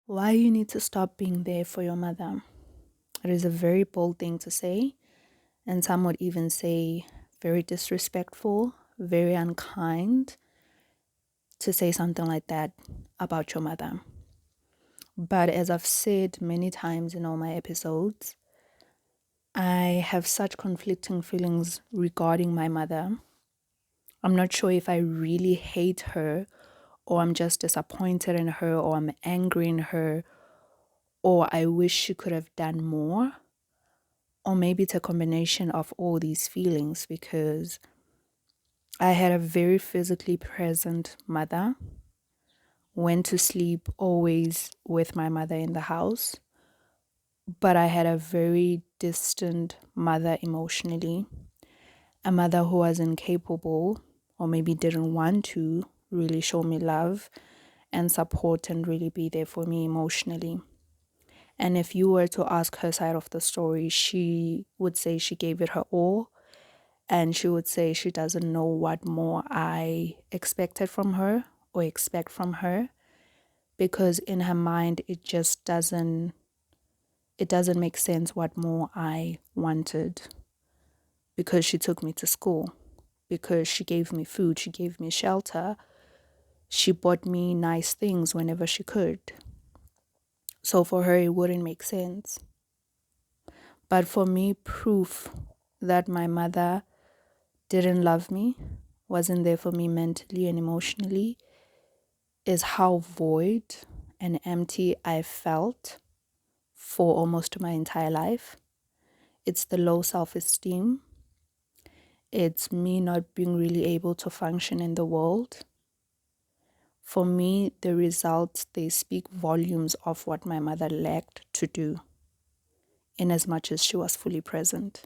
Why you need to stop being there for your mother. It is a very bold thing to say, and some would even say very disrespectful, very unkind to say something like that about your mother. But as I've said many times in all my episodes, I have such conflicting feelings regarding my mother. I'm not sure if I really hate her, or I'm just disappointed in her, or I'm angry in her, or I wish she could have done more. Or maybe it's a combination of all these feelings because I had a very physically present mother, went to sleep always with my mother in the house, but I had a very distant mother emotionally, a mother who was incapable or maybe didn't want to really show me love and support and really be there for me emotionally. And if you were to ask her side of the story, she would say she gave it her all. And she would say she doesn't know what more I expected from her or expect from her, because in her mind it doesn't make sense what more I wanted, because she took me to school, because she gave me food, she gave me shelter, she bought me nice things whenever she could. So for her it wouldn't make sense. But for me, proof that my mother didn't love me, wasn't there for me mentally and emotionally, is how void and empty I felt for almost my entire life. It's the low self-esteem. It's me not being really able to function in the world. For me, the results, they speak volumes of what my mother lacked to do, in as much as she was fully present.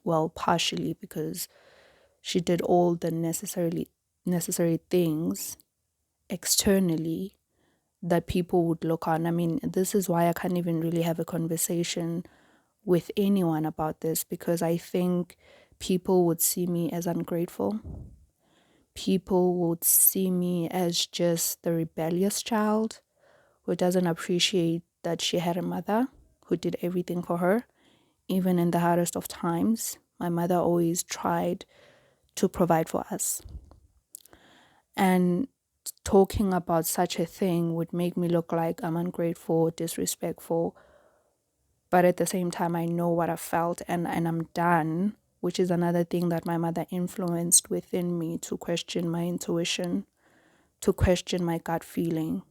Well, partially because she did all the necessary things externally that people would look on. I mean, this is why I can't even really have a conversation with anyone about this, because I think people would see me as ungrateful. People would see me as just the rebellious child who doesn't appreciate that she had a mother who did everything for her, even in the hardest of times. My mother always tried to provide for us. And talking about such a thing would make me look like I'm ungrateful, disrespectful. But at the same time, I know what I felt, and I'm done, which is another thing that my mother influenced within me, to question my intuition, to question my gut feeling.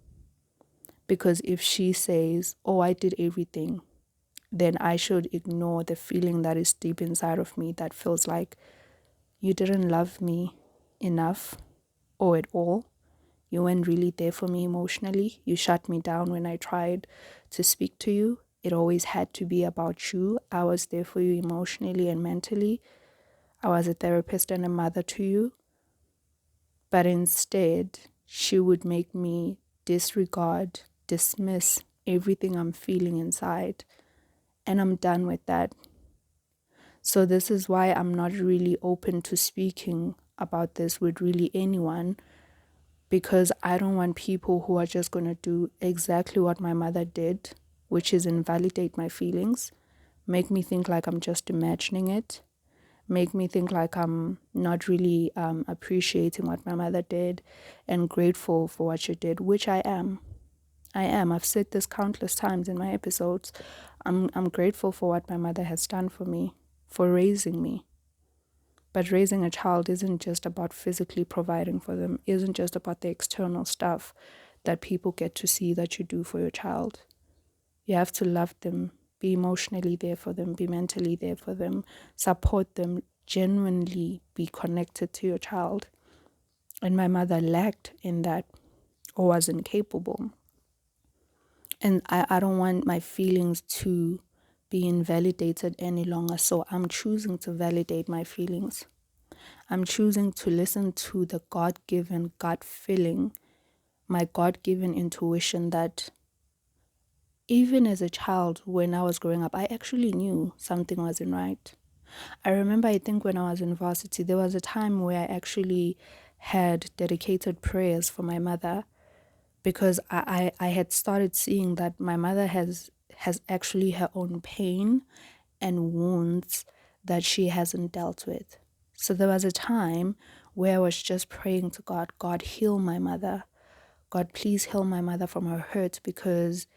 Because if she says, oh, I did everything, then I should ignore the feeling that is deep inside of me that feels like you didn't love me enough or at all. You weren't really there for me emotionally. You shut me down when I tried to speak to you. It always had to be about you. I was there for you emotionally and mentally. I was a therapist and a mother to you. But instead, she would make me disregard, dismiss everything I'm feeling inside. And I'm done with that. So this is why I'm not really open to speaking about this with really anyone, because I don't want people who are just going to do exactly what my mother did, which is invalidate my feelings, make me think like I'm just imagining it, make me think like I'm not really appreciating what my mother did and grateful for what she did, which I am. I am. I've said this countless times in my episodes. I'm grateful for what my mother has done for me, for raising me. But raising a child isn't just about physically providing for them, isn't just about the external stuff that people get to see that you do for your child. You have to love them, be emotionally there for them, be mentally there for them, support them, genuinely be connected to your child. And my mother lacked in that, or was incapable. And I don't want my feelings to be invalidated any longer, so I'm choosing to validate my feelings. I'm choosing to listen to the God-given gut feeling, my God-given intuition that even as a child, when I was growing up, I actually knew something wasn't right. I remember, I think when I was in varsity, there was a time where I actually had dedicated prayers for my mother, because I had started seeing that my mother has actually her own pain and wounds that she hasn't dealt with. So there was a time where I was just praying to God, God, heal my mother. God, please heal my mother from her hurt, because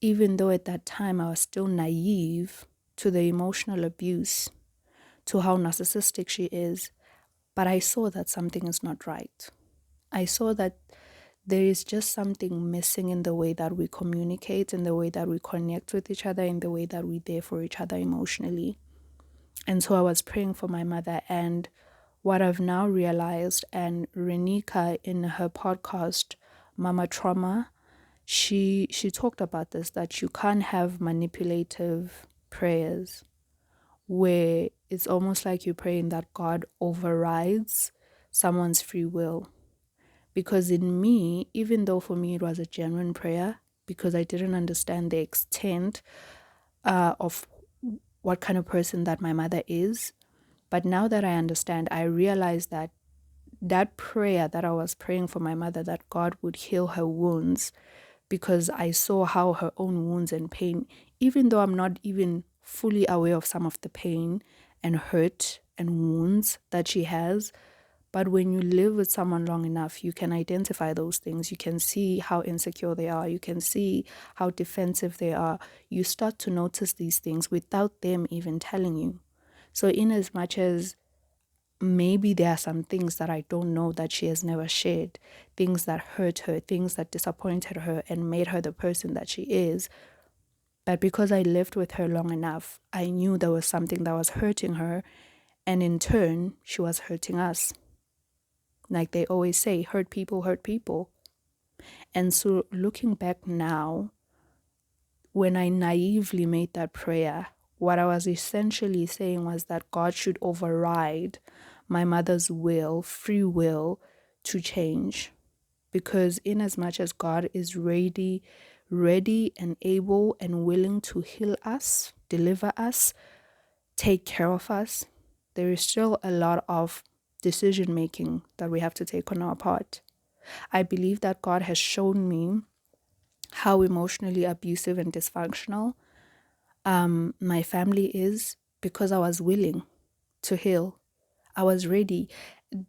even though at that time I was still naive to the emotional abuse, to how narcissistic she is, but I saw that something is not right. I saw that there is just something missing in the way that we communicate, in the way that we connect with each other, in the way that we're there for each other emotionally. And so I was praying for my mother. And what I've now realized, and Renika in her podcast, Mama Trauma, she talked about this, that you can't have manipulative prayers where it's almost like you're praying that God overrides someone's free will. Because in me, even though for me it was a genuine prayer, because I didn't understand the extent of what kind of person that my mother is, but now that I understand, I realize that that prayer that I was praying for my mother, that God would heal her wounds, because I saw how her own wounds and pain, even though I'm not even fully aware of some of the pain and hurt and wounds that she has, but when you live with someone long enough, you can identify those things. You can see how insecure they are. You can see how defensive they are. You start to notice these things without them even telling you. So in as much as maybe there are some things that I don't know that she has never shared, things that hurt her, things that disappointed her and made her the person that she is, but because I lived with her long enough, I knew there was something that was hurting her, and in turn, she was hurting us. Like they always say, hurt people hurt people. And so looking back now, when I naively made that prayer, what I was essentially saying was that God should override my mother's will, free will, to change. Because in as much as God is ready and able and willing to heal us, deliver us, take care of us, there is still a lot of decision making that we have to take on our part. I believe that God has shown me how emotionally abusive and dysfunctional my family is, because I was willing to heal. I was ready.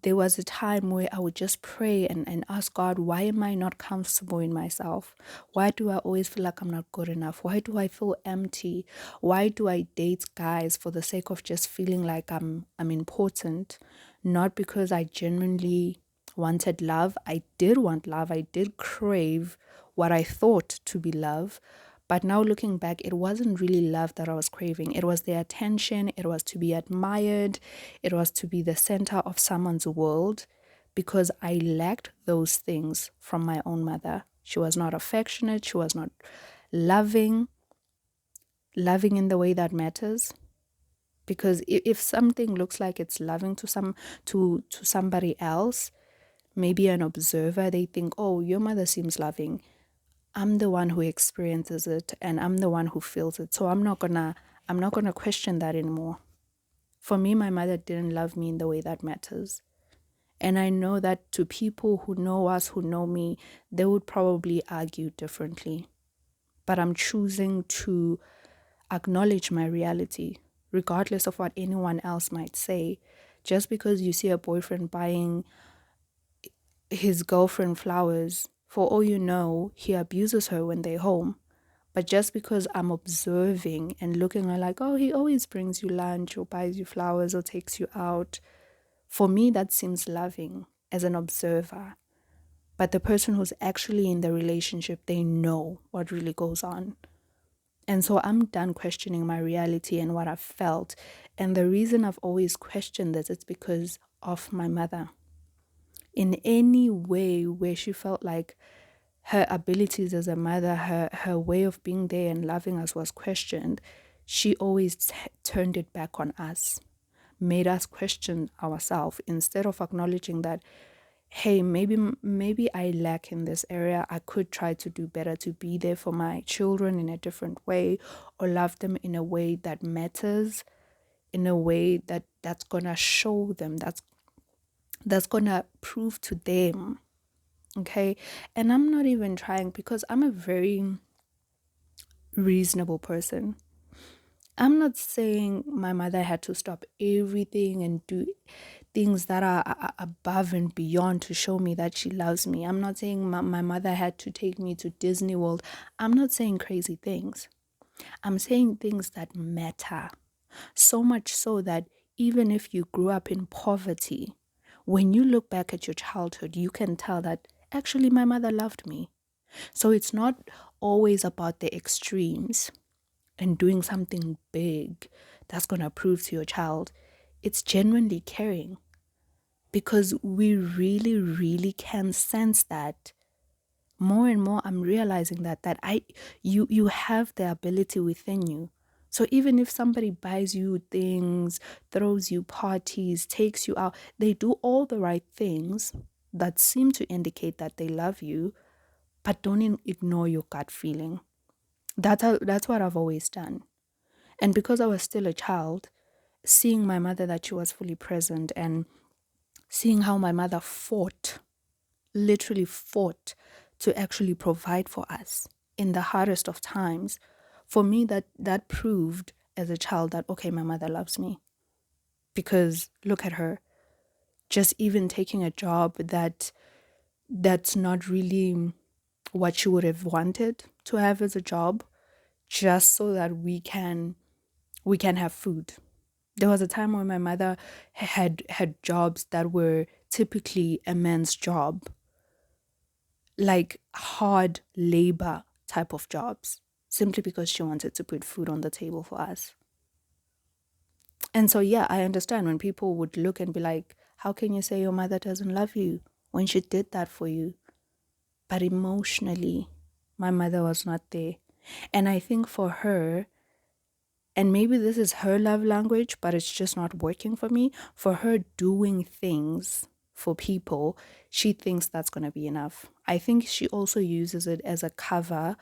There was a time where I would just pray and ask God, why am I not comfortable in myself? Why do I always feel like I'm not good enough? Why do I feel empty? Why do I date guys for the sake of just feeling like I'm important? Not because I genuinely wanted love. I did want love. I did crave what I thought to be love. But now looking back, it wasn't really love that I was craving. It was the attention. It was to be admired. It was to be the center of someone's world, because I lacked those things from my own mother. She was not affectionate. She was not loving in the way that matters. Because if something looks like it's loving to somebody else, maybe an observer, they think, oh, your mother seems loving. I'm the one who experiences it and I'm the one who feels it. So I'm not gonna question that anymore. For me, my mother didn't love me in the way that matters. And I know that to people who know us, who know me, they would probably argue differently. But I'm choosing to acknowledge my reality, regardless of what anyone else might say. Just because you see a boyfriend buying his girlfriend flowers, for all you know, he abuses her when they're home. But just because I'm observing and looking, I'm like, oh, he always brings you lunch or buys you flowers or takes you out. For me, that seems loving as an observer. But the person who's actually in the relationship, they know what really goes on. And so I'm done questioning my reality and what I've felt. And the reason I've always questioned this is because of my mother. In any way where she felt like her abilities as a mother, her way of being there and loving us was questioned, she always turned it back on us, made us question ourselves instead of acknowledging that, hey, maybe I lack in this area. I could try to do better, to be there for my children in a different way, or love them in a way that matters, in a way that's gonna show them, that's gonna prove to them Okay. And I'm not even trying because I'm a very reasonable person. I'm not saying my mother had to stop everything and do things that are above and beyond to show me that she loves me. I'm not saying my mother had to take me to Disney World. I'm not saying crazy things. I'm saying things that matter. So much so that even if you grew up in poverty, when you look back at your childhood, you can tell that actually my mother loved me. So it's not always about the extremes and doing something big that's going to prove to your child. It's genuinely caring because we really, really can sense that. More and more I'm realizing that you have the ability within you. So even if somebody buys you things, throws you parties, takes you out, they do all the right things that seem to indicate that they love you, but don't ignore your gut feeling. That's what I've always done. And because I was still a child, seeing my mother that she was fully present and seeing how my mother fought, literally fought to actually provide for us in the hardest of times, for me that proved as a child that okay, my mother loves me. Because look at her, just even taking a job that's not really what she would have wanted to have as a job, just so that we can have food. There was a time when my mother had jobs that were typically a man's job, like hard labor type of jobs, simply because she wanted to put food on the table for us. And so, yeah, I understand when people would look and be like, how can you say your mother doesn't love you when she did that for you? But emotionally, my mother was not there. And I think for her, and maybe this is her love language, but it's just not working for me. For her doing things for people, she thinks that's going to be enough. I think she also uses it as a cover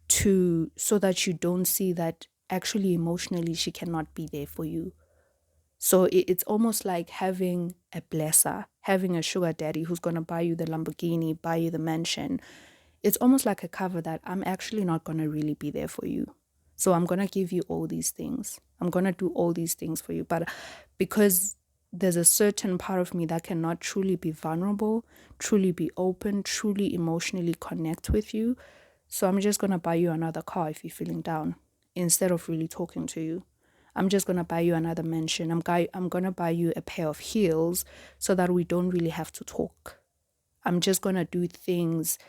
to so that you don't see that actually emotionally she cannot be there for you. So it's almost like having a blesser, having a sugar daddy who's going to buy you the Lamborghini, buy you the mansion. It's almost like a cover that I'm actually not going to really be there for you. So I'm going to give you all these things. I'm going to do all these things for you. But because there's a certain part of me that cannot truly be vulnerable, truly be open, truly emotionally connect with you. So I'm just going to buy you another car if you're feeling down instead of really talking to you. I'm just going to buy you another mansion. I'm going to buy you a pair of heels so that we don't really have to talk. I'm just going to do things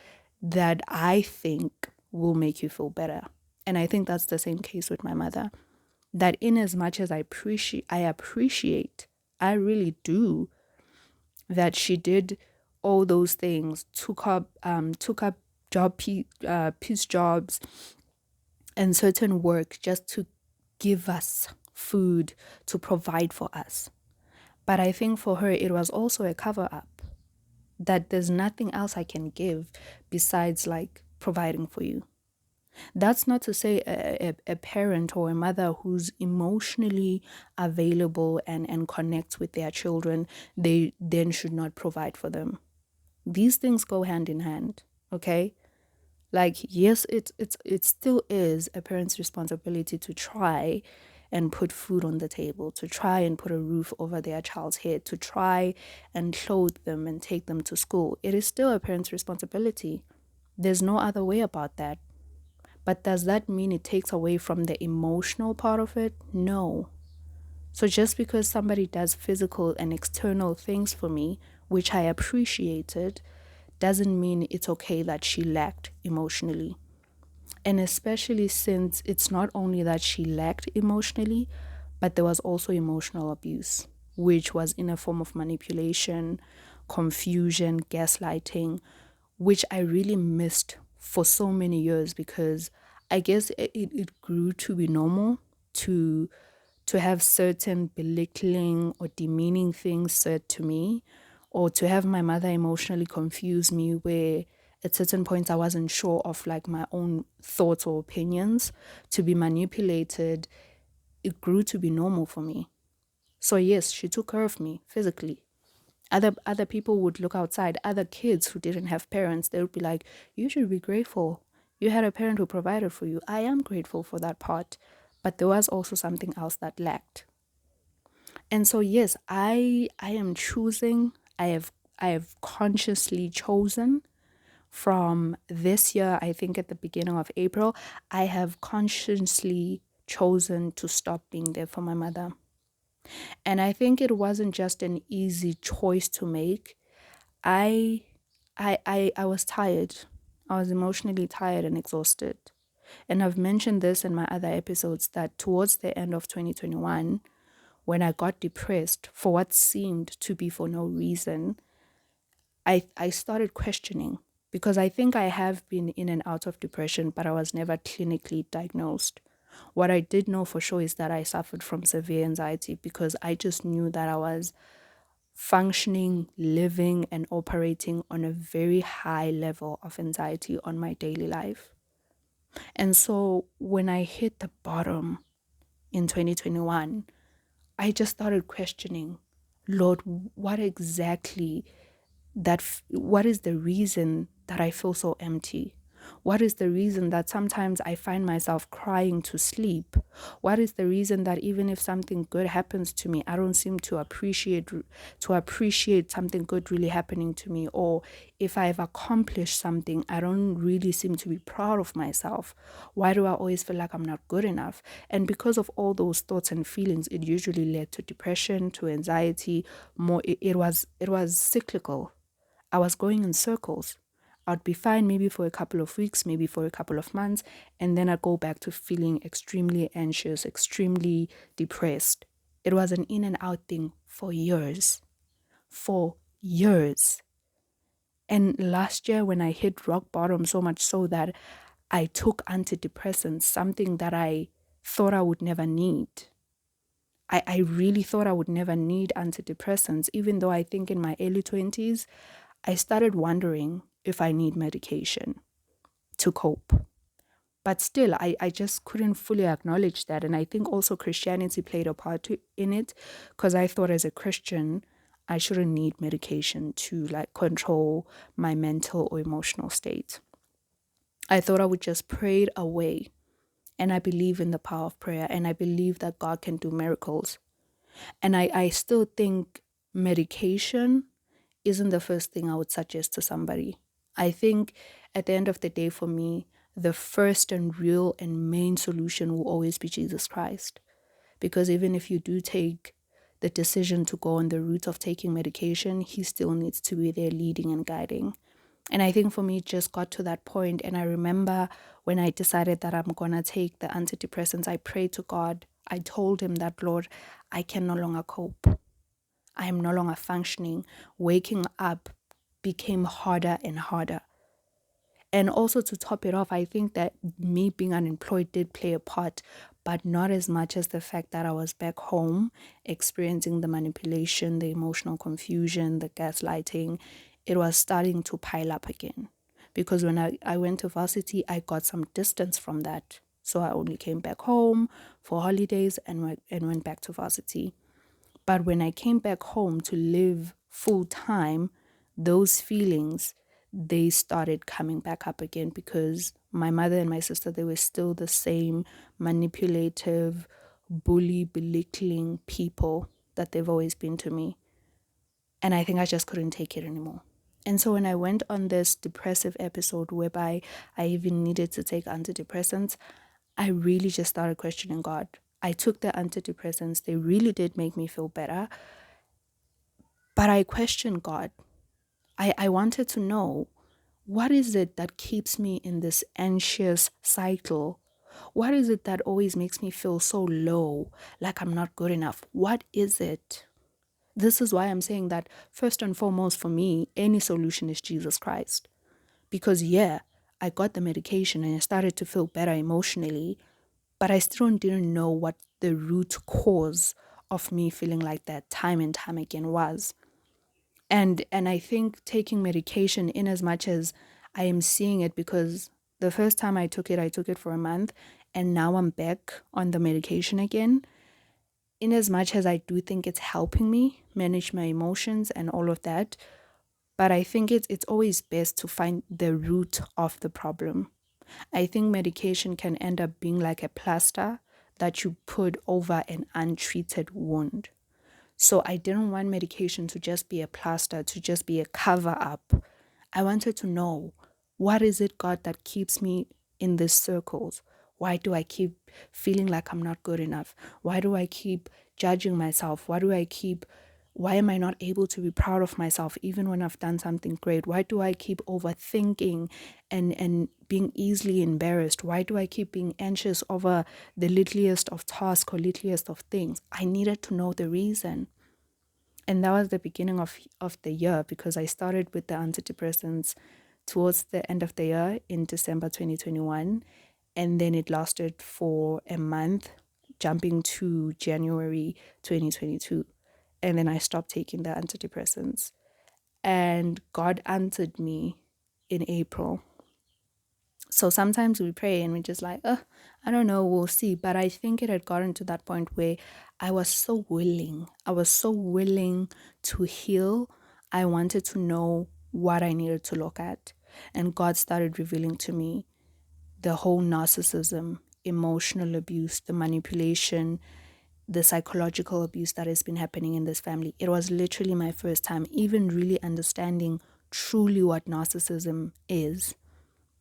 that I think will make you feel better. And I think that's the same case with my mother. That in as much as I appreciate, I really do, that she did all those things, took up piece jobs and certain work just to give us food, to provide for us. But I think for her, it was also a cover up that there's nothing else I can give besides like providing for you. That's not to say a parent or a mother who's emotionally available and connects with their children, they then should not provide for them. These things go hand in hand, okay? Like, yes, it still is a parent's responsibility to try and put food on the table, to try and put a roof over their child's head, to try and clothe them and take them to school. It is still a parent's responsibility. There's no other way about that. But does that mean it takes away from the emotional part of it? No. So just because somebody does physical and external things for me, which I appreciated, doesn't mean it's okay that she lacked emotionally. And especially since it's not only that she lacked emotionally, but there was also emotional abuse, which was in a form of manipulation, confusion, gaslighting, which I really missed for so many years because I guess it grew to be normal to have certain belittling or demeaning things said to me, or to have my mother emotionally confuse me where at certain points I wasn't sure of like my own thoughts or opinions, to be manipulated. It grew to be normal for me. So yes, she took care of me physically. Other people would look outside, other kids who didn't have parents, they would be like, you should be grateful. You had a parent who provided for you. I am grateful for that part. But there was also something else that lacked. And so yes, I am choosing, I have consciously chosen from this year, I think at the beginning of April, I have consciously chosen to stop being there for my mother. And I think it wasn't just an easy choice to make. I I was tired. I was emotionally tired and exhausted. And I've mentioned this in my other episodes that towards the end of 2021, when I got depressed for what seemed to be for no reason, I started questioning, because I think I have been in and out of depression, but I was never clinically diagnosed. What I did know for sure is that I suffered from severe anxiety, because I just knew that I was functioning, living, and operating on a very high level of anxiety on my daily life. And so when I hit the bottom in 2021, I just started questioning, Lord, what exactly what is the reason that I feel so empty? What is the reason that sometimes I find myself crying to sleep? What is the reason that even if something good happens to me, I don't seem to appreciate something good really happening to me? Or if I've accomplished something, I don't really seem to be proud of myself. Why do I always feel like I'm not good enough? And because of all those thoughts and feelings, it usually led to depression, to anxiety. It was cyclical. I was going in circles. I'd be fine maybe for a couple of weeks, maybe for a couple of months, and then I'd go back to feeling extremely anxious, extremely depressed. It was an in and out thing for years. For years. And last year, when I hit rock bottom, so much so that I took antidepressants, something that I thought I would never need. I really thought I would never need antidepressants, even though I think in my early 20s, I started wondering if I need medication to cope. But still, I just couldn't fully acknowledge that. And I think also Christianity played a part in it, because I thought as a Christian, I shouldn't need medication to like control my mental or emotional state. I thought I would just pray it away. And I believe in the power of prayer, and I believe that God can do miracles. And I still think medication isn't the first thing I would suggest to somebody. I think at the end of the day, for me, the first and real and main solution will always be Jesus Christ. Because even if you do take the decision to go on the route of taking medication, he still needs to be there leading and guiding. And I think for me, it just got to that point. And I remember when I decided that I'm going to take the antidepressants, I prayed to God. I told him that, Lord, I can no longer cope. I am no longer functioning. Waking up became harder and harder. And also to top it off, I think that me being unemployed did play a part, but not as much as the fact that I was back home experiencing the manipulation, the emotional confusion, the gaslighting. It was starting to pile up again. Because when I went to varsity, I got some distance from that. So I only came back home for holidays and went back to varsity. But when I came back home to live full time, those feelings, they started coming back up again, because my mother and my sister, they were still the same manipulative, bully, belittling people that they've always been to me. And I think I just couldn't take it anymore. And so when I went on this depressive episode whereby I even needed to take antidepressants, I really just started questioning God. I took the antidepressants. They really did make me feel better. But I questioned God. I wanted to know, what is it that keeps me in this anxious cycle? What is it that always makes me feel so low, like I'm not good enough? What is it? This is why I'm saying that first and foremost for me, any solution is Jesus Christ. Because yeah, I got the medication and I started to feel better emotionally, but I still didn't know what the root cause of me feeling like that time and time again was. And I think taking medication, in as much as I am seeing it, because the first time I took it for a month, and now I'm back on the medication again. in as much as I do think it's helping me manage my emotions and all of that, but I think it's always best to find the root of the problem. I think medication can end up being like a plaster that you put over an untreated wound. So I didn't want medication to just be a plaster, to just be a cover up. I wanted to know, what is it, God, that keeps me in these circles? Why do I keep feeling like I'm not good enough? Why do I keep judging myself? Why am I not able to be proud of myself even when I've done something great? Why do I keep overthinking and being easily embarrassed? Why do I keep being anxious over the littlest of tasks or littlest of things? I needed to know the reason. And that was the beginning of the year, because I started with the antidepressants towards the end of the year in December 2021. And then it lasted for a month, jumping to January 2022. And then I stopped taking the antidepressants. And God answered me in April. So sometimes we pray and we're just like, I don't know, we'll see. But I think it had gotten to that point where I was so willing. I was so willing to heal. I wanted to know what I needed to look at. And God started revealing to me the whole narcissism, emotional abuse, the manipulation, the psychological abuse that has been happening in this family. It was literally my first time even really understanding truly what narcissism is.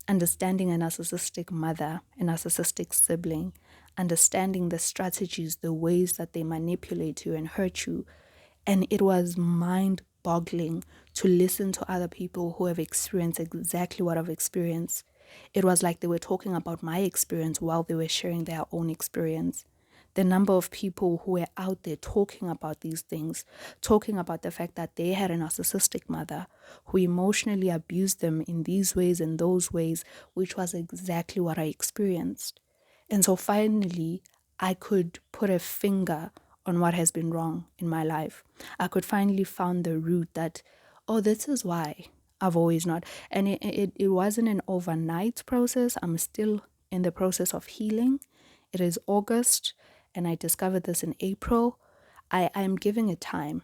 Understanding a narcissistic mother, a narcissistic sibling, understanding the strategies, the ways that they manipulate you and hurt you. And it was mind boggling to listen to other people who have experienced exactly what I've experienced. It was like they were talking about my experience while they were sharing their own experience. The number of people who were out there talking about these things, talking about the fact that they had a narcissistic mother who emotionally abused them in these ways and those ways, which was exactly what I experienced. And so finally, I could put a finger on what has been wrong in my life. I could finally find the root that, oh, this is why I've always not. And it wasn't an overnight process. I'm still in the process of healing. It is August, and I discovered this in April. I'm giving it time.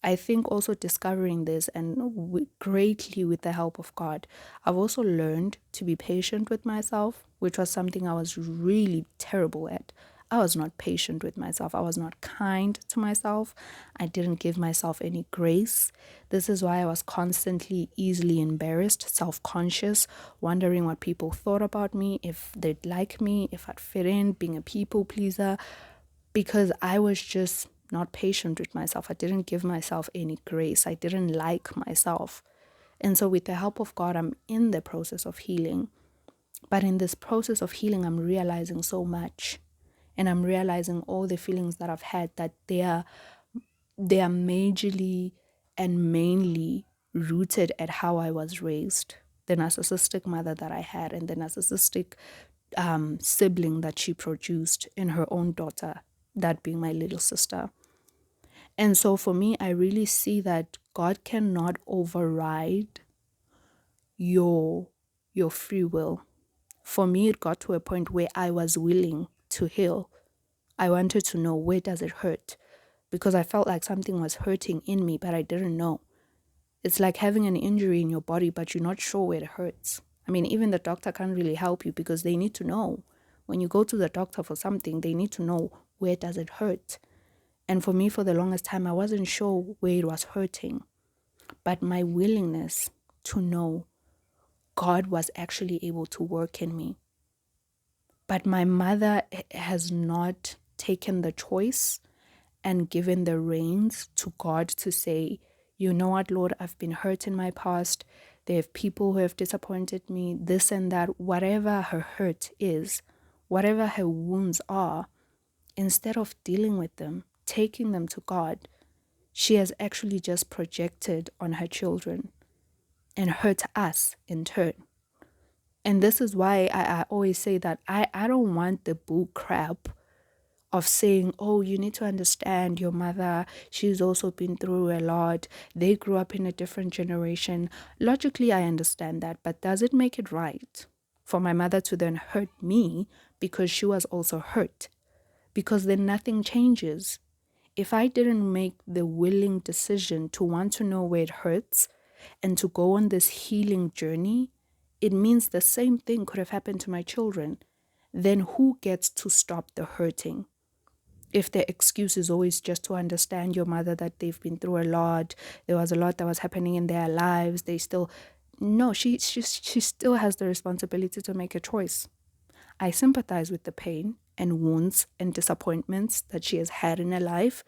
I think also discovering this, and greatly with the help of God, I've also learned to be patient with myself, which was something I was really terrible at. I was not patient with myself. I was not kind to myself. I didn't give myself any grace. This is why I was constantly easily embarrassed, self-conscious, wondering what people thought about me, if they'd like me, if I'd fit in, being a people pleaser, because I was just not patient with myself. I didn't give myself any grace. I didn't like myself. And so with the help of God, I'm in the process of healing. But in this process of healing, I'm realizing so much. And I'm realizing all the feelings that I've had, that they are majorly and mainly rooted at how I was raised. The narcissistic mother that I had and the narcissistic sibling that she produced in her own daughter, that being my little sister. And so for me, I really see that God cannot override your free will. For me, it got to a point where I was willing to heal. I wanted to know, where does it hurt? Because I felt like something was hurting in me, but I didn't know. It's like having an injury in your body, but you're not sure where it hurts. I mean, even the doctor can't really help you because they need to know. When you go to the doctor for something, they need to know, where does it hurt? And for me, for the longest time, I wasn't sure where it was hurting. But my willingness to know, God was actually able to work in me. But my mother has not taken the choice and given the reins to God to say, you know what, Lord, I've been hurt in my past. There have people who have disappointed me, this and that, whatever her hurt is, whatever her wounds are, instead of dealing with them, taking them to God, she has actually just projected on her children and hurt us in turn. And this is why I always say that I don't want the bull crap of saying, oh, you need to understand your mother. She's also been through a lot. They grew up in a different generation. Logically, I understand that, but does it make it right for my mother to then hurt me because she was also hurt? because then nothing changes. If I didn't make the willing decision to want to know where it hurts and to go on this healing journey, it means the same thing could have happened to my children. Then who gets to stop the hurting? If the excuse is always just to understand your mother, that they've been through a lot, there was a lot that was happening in their lives, they still, no, she still has the responsibility to make a choice. I sympathize with the pain and wounds and disappointments that she has had in her life,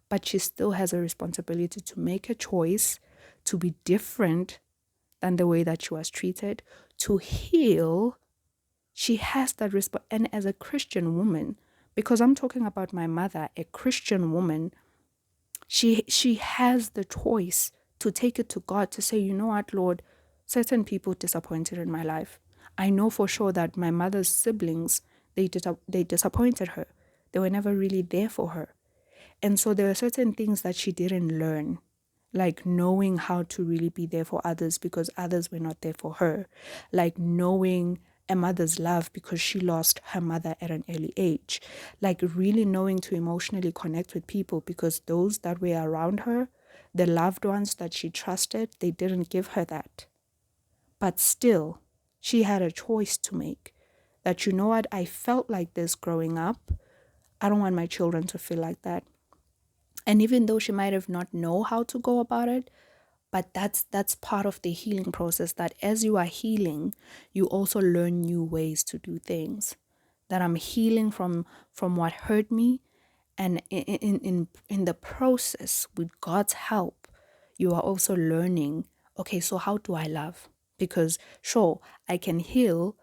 but she still has a responsibility to make a choice to be different than the way that she was treated, to heal. She has that and as a Christian woman, because I'm talking about my mother, a Christian woman, she has the choice to take it to God, to say, you know what, Lord, certain people disappointed in my life. I know for sure that my mother's siblings, they disappointed her. They were never really there for her. And so there are certain things that she didn't learn, like knowing how to really be there for others because others were not there for her, like knowing a mother's love because she lost her mother at an early age, like really knowing to emotionally connect with people because those that were around her, the loved ones that she trusted, they didn't give her that. But still, she had a choice to make that, you know what, I felt like this growing up. I don't want my children to feel like that. And even though she might have not know how to go about it, but that's part of the healing process, that as you are healing, you also learn new ways to do things. That I'm healing from what hurt me, and in the process, with God's help, you are also learning, okay, so how do I love? Because sure, I can heal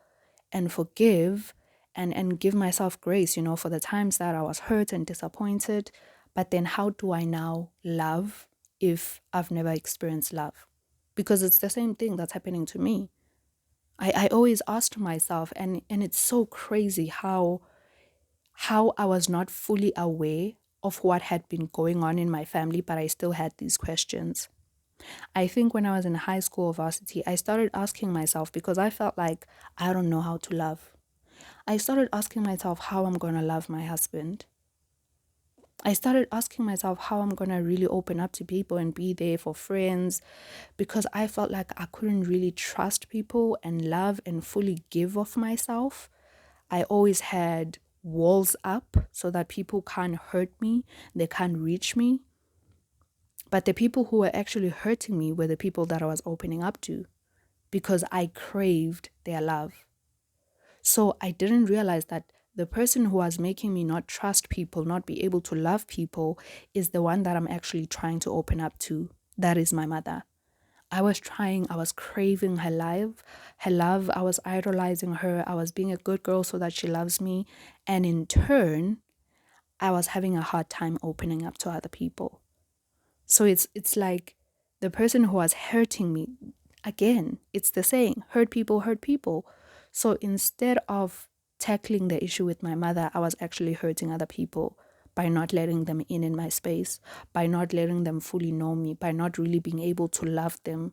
and forgive and give myself grace, for the times that I was hurt and disappointed. But then how do I now love if I've never experienced love? Because it's the same thing that's happening to me. I always asked myself, and it's so crazy how I was not fully aware of what had been going on in my family, but I still had these questions. I think when I was in high school or varsity, I started asking myself, because I felt like I don't know how to love. I started asking myself how I'm going to love my husband. I started asking myself how I'm going to really open up to people and be there for friends, because I felt like I couldn't really trust people and love and fully give of myself. I always had walls up so that people can't hurt me, they can't reach me. But the people who were actually hurting me were the people that I was opening up to, because I craved their love. So I didn't realize that the person who was making me not trust people, not be able to love people, is the one that I'm actually trying to open up to. That is my mother. I was craving her love. I was idolizing her. I was being a good girl so that she loves me. And in turn, I was having a hard time opening up to other people. So it's like the person who was hurting me, again, it's the saying, hurt people hurt people. So instead of tackling the issue with my mother, I was actually hurting other people by not letting them in my space, by not letting them fully know me, by not really being able to love them.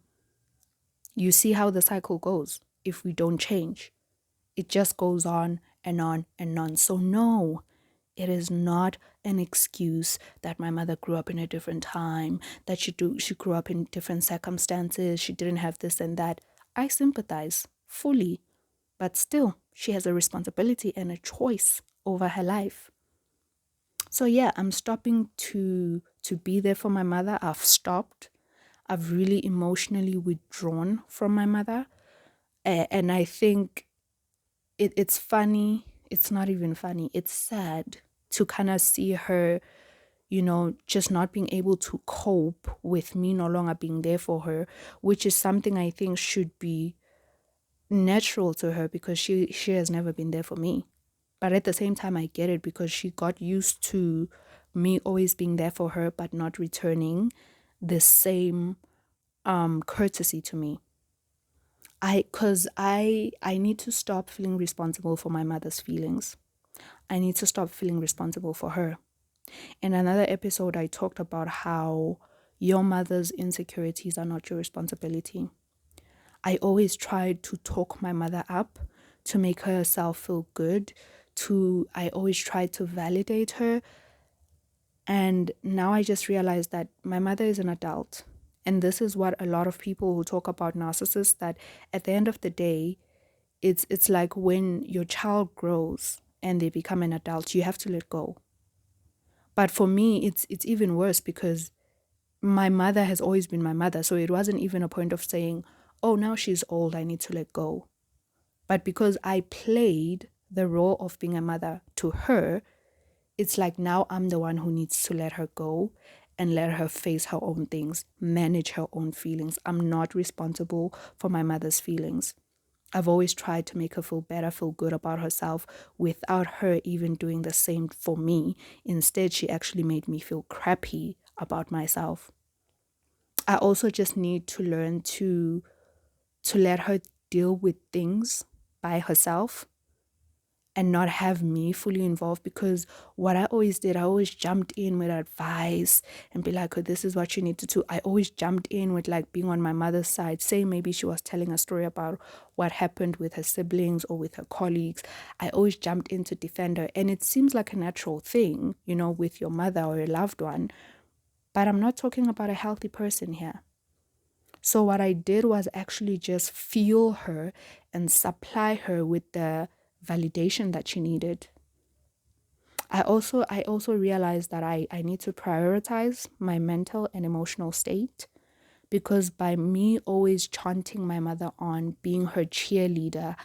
You see how the cycle goes if we don't change. It just goes on and on and on. So no, it is not an excuse that my mother grew up in a different time, that she grew up in different circumstances, she didn't have this and that. I sympathize fully, but still, she has a responsibility and a choice over her life. So yeah, I'm stopping to be there for my mother. I've stopped. I've really emotionally withdrawn from my mother. And I think it's funny. It's not even funny. It's sad to kind of see her, just not being able to cope with me no longer being there for her, which is something I think should be natural to her because she has never been there for me. But at the same time, I get it because she got used to me always being there for her but not returning the same courtesy to me. I need to stop feeling responsible for my mother's feelings. I need to stop feeling responsible for her. In another episode, I talked about how your mother's insecurities are not your responsibility. I always tried to talk my mother up, to make herself feel good, I always tried to validate her. And now I just realized that my mother is an adult. And this is what a lot of people who talk about narcissists, that at the end of the day, it's like when your child grows and they become an adult, you have to let go. But for me, it's even worse because my mother has always been my mother. So it wasn't even a point of saying, oh, now she's old, I need to let go. But because I played the role of being a mother to her, it's like now I'm the one who needs to let her go and let her face her own things, manage her own feelings. I'm not responsible for my mother's feelings. I've always tried to make her feel better, feel good about herself without her even doing the same for me. Instead, she actually made me feel crappy about myself. I also just need to learn to let her deal with things by herself and not have me fully involved, because what I always did, I always jumped in with advice and be like, oh, this is what you need to do. I always jumped in with like being on my mother's side. Say maybe she was telling a story about what happened with her siblings or with her colleagues. I always jumped in to defend her. And it seems like a natural thing, you know, with your mother or a loved one. But I'm not talking about a healthy person here. So what I did was actually just fuel her and supply her with the validation that she needed. I also realized that I need to prioritize my mental and emotional state, because by me always chanting my mother on, being her cheerleader,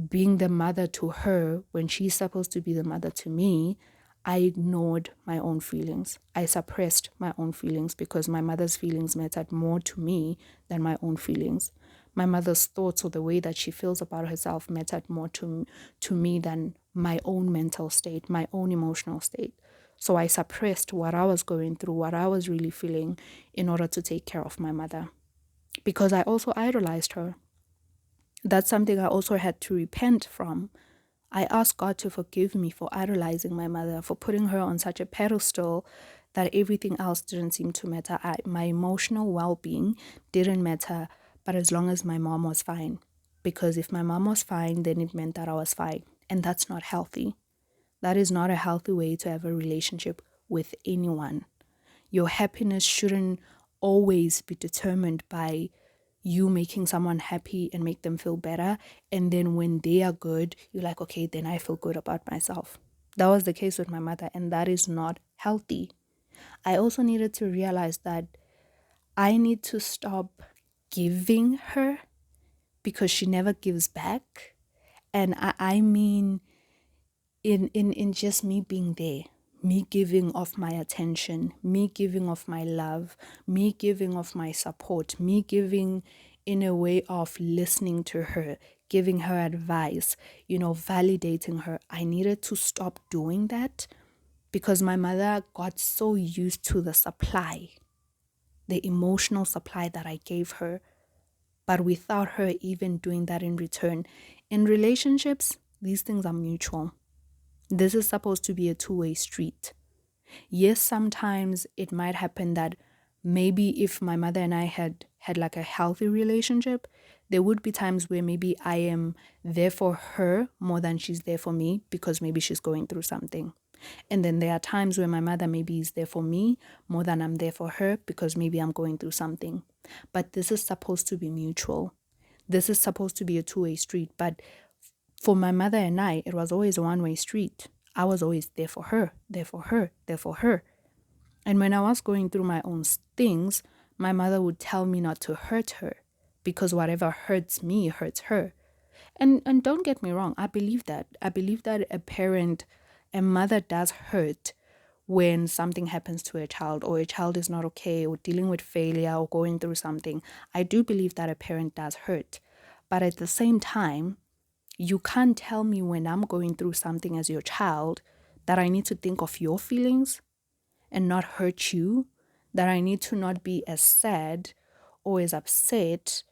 being the mother to her when she's supposed to be the mother to me, I ignored my own feelings. I suppressed my own feelings because my mother's feelings mattered more to me than my own feelings. My mother's thoughts or the way that she feels about herself mattered more to me than my own mental state, my own emotional state. So I suppressed what I was going through, what I was really feeling, in order to take care of my mother. Because I also idolized her. That's something I also had to repent from. I asked God to forgive me for idolizing my mother, for putting her on such a pedestal that everything else didn't seem to matter. My emotional well-being didn't matter, but as long as my mom was fine. Because if my mom was fine, then it meant that I was fine. And that's not healthy. That is not a healthy way to have a relationship with anyone. Your happiness shouldn't always be determined by you making someone happy and make them feel better. And then when they are good, you're like, okay, then I feel good about myself. That was the case with my mother, and that is not healthy. I also needed to realize that I need to stop giving her because she never gives back. And I mean in just me being there, me giving of my attention, me giving of my love, me giving of my support, me giving in a way of listening to her, giving her advice, validating her. I needed to stop doing that because my mother got so used to the supply, the emotional supply that I gave her, but without her even doing that in return. In relationships, these things are mutual. This is supposed to be a two-way street. Yes, sometimes it might happen that maybe if my mother and I had like a healthy relationship, there would be times where maybe I am there for her more than she's there for me because maybe she's going through something. And then there are times where my mother maybe is there for me more than I'm there for her because maybe I'm going through something. But this is supposed to be mutual. This is supposed to be a two-way street. But for my mother and I, it was always a one-way street. I was always there for her, there for her, there for her. And when I was going through my own things, my mother would tell me not to hurt her because whatever hurts me hurts her. And don't get me wrong, I believe that. I believe that a mother does hurt when something happens to a child or a child is not okay or dealing with failure or going through something. I do believe that a parent does hurt. But at the same time, you can't tell me when I'm going through something as your child that I need to think of your feelings and not hurt you, that I need to not be as sad or as upset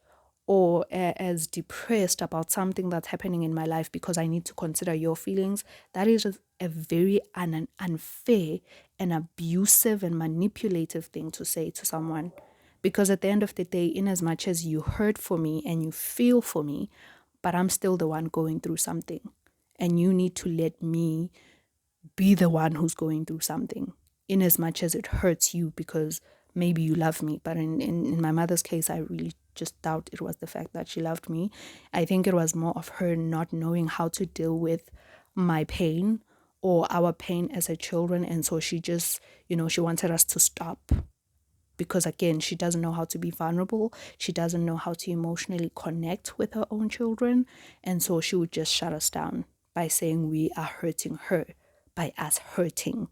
or as depressed about something that's happening in my life because I need to consider your feelings. That is a very unfair and abusive and manipulative thing to say to someone. Because at the end of the day, in as much as you hurt for me and you feel for me, but I'm still the one going through something. and you need to let me be the one who's going through something, in as much as it hurts you because maybe you love me. But in my mother's case, I really just doubt it was the fact that she loved me. I think it was more of her not knowing how to deal with my pain or our pain as a children. And so she just, she wanted us to stop because, again, she doesn't know how to be vulnerable. She doesn't know how to emotionally connect with her own children. And so she would just shut us down by saying we are hurting her by us hurting.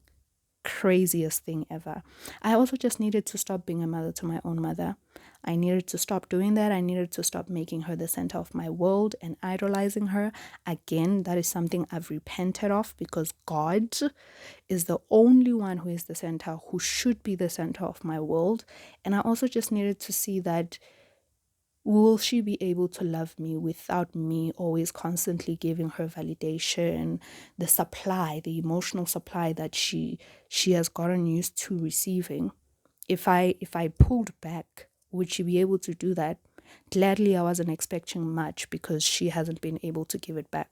Craziest thing ever. I also just needed to stop being a mother to my own mother. I needed to stop doing that. I needed to stop making her the center of my world and idolizing her. Again, that is something I've repented of, because God is the only one who is the center, who should be the center of my world. And I also just needed to see that, will she be able to love me without me always constantly giving her validation, the supply, the emotional supply that she has gotten used to receiving? If I pulled back, would she be able to do that? Gladly, I wasn't expecting much because she hasn't been able to give it back.